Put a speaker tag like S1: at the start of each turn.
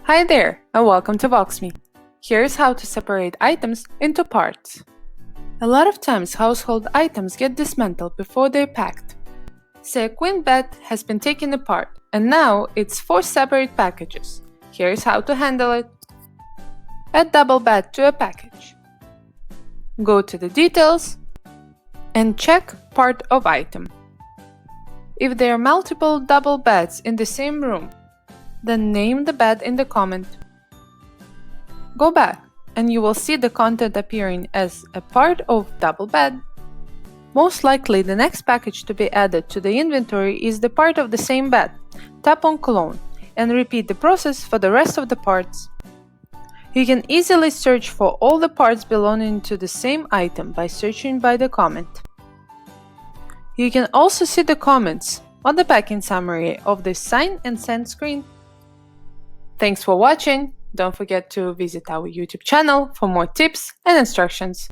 S1: Hi there, and welcome to Voxme. Here's how to separate items into parts. A lot of times household items get dismantled before they're packed. Say a queen bed has been taken apart, and now it's 4 separate packages. Here's how to handle it. Add double bed to a package. Go to the details and check part of item. If there are multiple double beds in the same room, then name the bed in the comment. Go back and you will see the content appearing as a part of double bed. Most likely the next package to be added to the inventory is the part of the same bed. Tap on clone and repeat the process for the rest of the parts. You can easily search for all the parts belonging to the same item by searching by the comment. You can also see the comments on the packing summary of the sign and send screen. Thanks for watching. Don't forget to visit our YouTube channel for more tips and instructions.